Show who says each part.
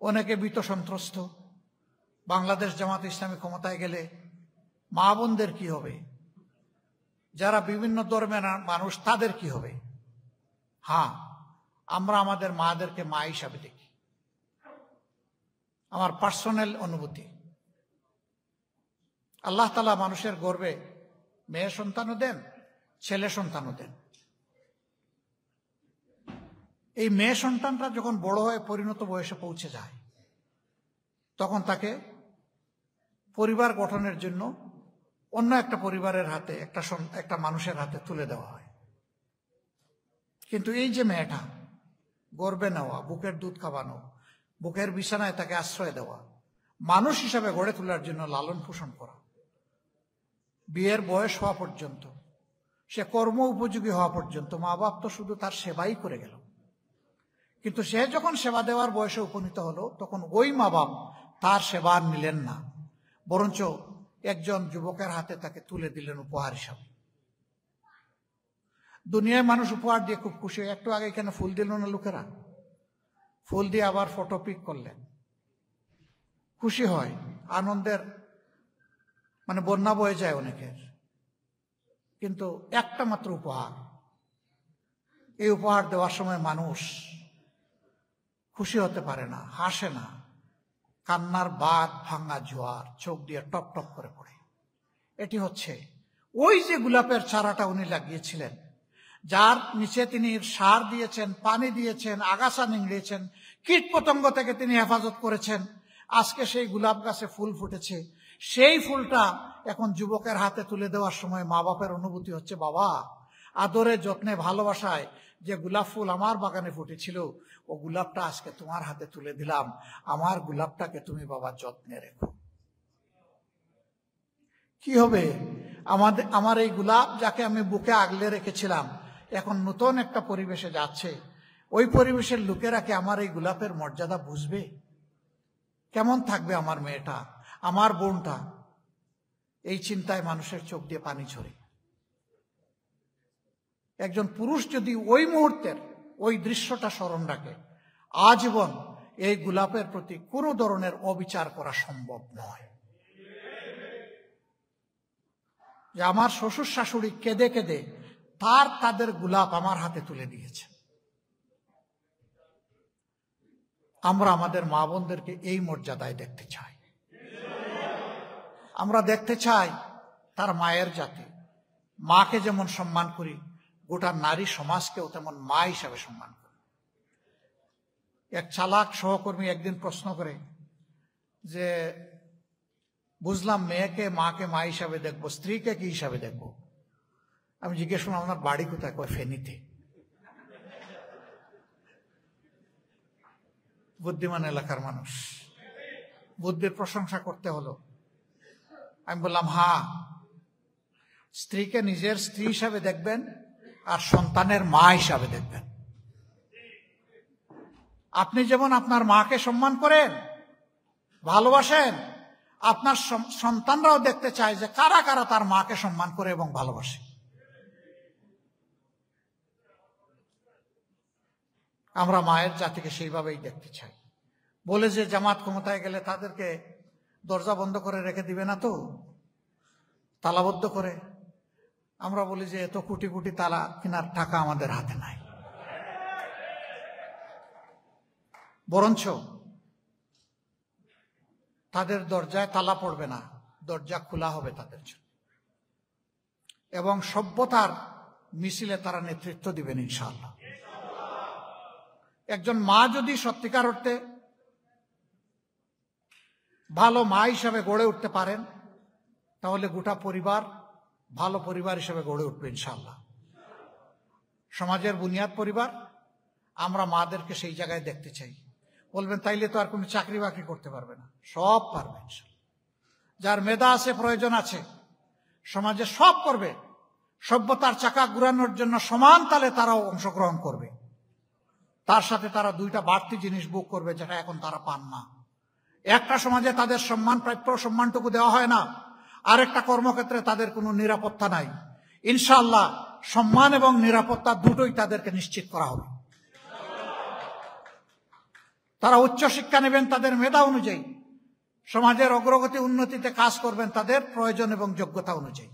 Speaker 1: অনেকে ভীত সন্ত্রস্ত, বাংলাদেশ জামাত ইসলামী ক্ষমতায় গেলে মা বোনদের কি হবে, যারা বিভিন্ন ধর্মের মানুষ তাদের কি হবে। হ্যাঁ, আমরা আমাদের মাদেরকে মা হিসাবে দেখি। আমার পার্সোনাল অনুভূতি, আল্লাহ তাআলা মানুষের গর্ভে মেয়ে সন্তানও দেন, ছেলে সন্তানও দেন। এই মেয়ে সন্তানটা যখন বড় হয়ে পরিণত বয়সে পৌঁছে যায়, তখন তাকে পরিবার গঠনের জন্য অন্য একটা পরিবারের হাতে, একটা মানুষের হাতে তুলে দেওয়া হয়। কিন্তু এই যে মেয়েটা গর্ভে নেওয়া, বুকের দুধ খাওয়ানো, বুকের বিছানায় তাকে আশ্রয় দেওয়া, মানুষ হিসাবে গড়ে তোলার জন্য লালন পোষণ করা, বিয়ের বয়স হওয়া পর্যন্ত, সে কর্ম উপযোগী হওয়া পর্যন্ত মা বাপ তো শুধু তার সেবাই করে গেল। কিন্তু সে যখন সেবা দেওয়ার বয়সে উপনীত হলো, তখন ওই মা বাপ তার সেবা আর নিলেন না, বরঞ্চ একজন যুবকের হাতে তাকে তুলে দিলেন উপহার হিসাবে। দুনিয়ায় মানুষ উপহার দিয়ে খুব খুশি। একটু আগে এখানে ফুল দিল না লোকেরা, ফুল দিয়ে আবার ফটো পিক করলেন, খুশি হয়, আনন্দের মানে বন্যা বয়ে যায় অনেকের। কিন্তু একটা মাত্র উপহার, এই উপহার দেওয়ার সময় মানুষ খুশি হতে পারে না, হাসে না, কান্নার বাঁধ ভাঙা জোয়ার চোখ দিয়ে টপ টপ করে পড়ে। এটি হচ্ছে ওই যে গোলাপের চারাটা উনি লাগিয়েছিলেন, যার নিচে তিনি সার দিয়েছেন, পানি দিয়েছেন, আগাছা নিংড়িয়েছেন, কীট পতঙ্গ থেকে তিনি হেফাজত করেছেন। আজকে সেই গোলাপ গাছে ফুল ফুটেছে। সেই ফুলটা এখন যুবকের হাতে তুলে দেওয়ার সময় মা বাপের অনুভূতি হচ্ছে, বাবা আদরে যত্নে ভালোবাসায় যে গোলাপ ফুল আমার বাগানে ফুটেছিল, ও গোলাপটা আজকে তোমার হাতে তুলে দিলাম, আমার গোলাপটাকে তুমি বাবা যত্নে রেখো। কি হবে আমার এই গোলাপ, যাকে আমি বুকে আগলে রেখেছিলাম, এখন নতুন একটা পরিবেশে যাচ্ছে, ওই পরিবেশের লোকেরা কি আমার এই গোলাপের মর্যাদা বুঝবে? কেমন থাকবে আমার মেয়েটা, আমার বোনটা? এই চিন্তায় মানুষের চোখ দিয়ে পানি ঝরে। একজন পুরুষ যদি ওই মুহূর্তের ওই দৃশ্যটা স্মরণ রাখে, আজীবন এই গোলাপের প্রতি কোনো ধরনের অবিচার করা সম্ভব নয়। যে আমার শ্বশুর শাশুড়ি কেঁদে কেঁদে তাদের গোলাপ আমার হাতে তুলে দিয়েছে। আমরা আমাদের মা বোনদেরকে এই মর্যাদায় দেখতে চাই। আমরা দেখতে চাই তার মায়ের জাতি। মাকে যেমন সম্মান করি, গোটা নারী সমাজকেও তেমন মা হিসাবে সম্মান করি। এক চালাক সহকর্মী একদিন প্রশ্ন করে যে, বুঝলাম মেয়েকে মাকে মা হিসাবে দেখবো, স্ত্রীকে কি হিসাবে দেখবো? আমি জিজ্ঞেস করলাম, আপনার বাড়ি কোথায়? কয় ফেনীতে। বুদ্ধিমান এলাকার মানুষ, বুদ্ধির প্রশংসা করতে হলো। আমি বললাম, হ্যাঁ, স্ত্রীকে নিজের স্ত্রী হিসাবে দেখবেন আর সন্তানের মা হিসাবে দেখবেন। আপনি যেমন আপনার মাকে সম্মান করেন, ভালোবাসেন, আপনার সন্তানরাও দেখতে চায় যে কারা কারা তার মাকে সম্মান করে এবং ভালোবাসে। আমরা মায়ের জাতিকে সেইভাবেই দেখতে চাই। বলে যে জামাত ক্ষমতায় গেলে তাদেরকে দরজা বন্ধ করে রেখে দিবে না, তো তালাবদ্ধ করে। আমরা বলি যে এত কোটি কোটি তালা কেনার টাকা আমাদের হাতে নাই, বরঞ্চ তাদের দরজায় তালা পড়বে না, দরজা খোলা হবে তাদের জন্য, এবং সভ্যতার মিছিলে তারা নেতৃত্ব দিবেন ইনশাআল্লাহ। একজন মা যদি সত্যিকার অর্থে ভালো মা হিসাবে গড়ে উঠতে পারেন, তাহলে গোটা পরিবার ভালো পরিবার হিসেবে গড়ে উঠবে ইনশাআল্লাহ। সমাজের বুনিয়াদ পরিবার, আমরা মাদেরকে সেই জায়গায় দেখতে চাই। বলবেন তাইলে তো আর কোনো চাকরি বাকরি করতে পারবে না। সব পারবে ইনশাআল্লাহ। যার মেধা আছে, প্রয়োজন আছে, সমাজে সব করবে। সভ্যতার চাকা ঘুরানোর জন্য সমান তালে তারাও অংশগ্রহণ করবে। তার সাথে তারা দুইটা বাড়তি জিনিস ভোগ করবে, যেটা এখন তারা পান না। একটা সমাজে তাদের সম্মান, প্রাপ্য সম্মানটুকু দেওয়া হয় না, আরেকটা কর্মক্ষেত্রে তাদের কোনো নিরাপত্তা নাই। ইনশাআল্লাহ সম্মান এবং নিরাপত্তা দুটোই তাদেরকে নিশ্চিত করা হবে। তারা উচ্চশিক্ষা নেবেন তাদের মেধা অনুযায়ী, সমাজের অগ্রগতি উন্নতিতে কাজ করবেন তাদের প্রয়োজন এবং যোগ্যতা অনুযায়ী।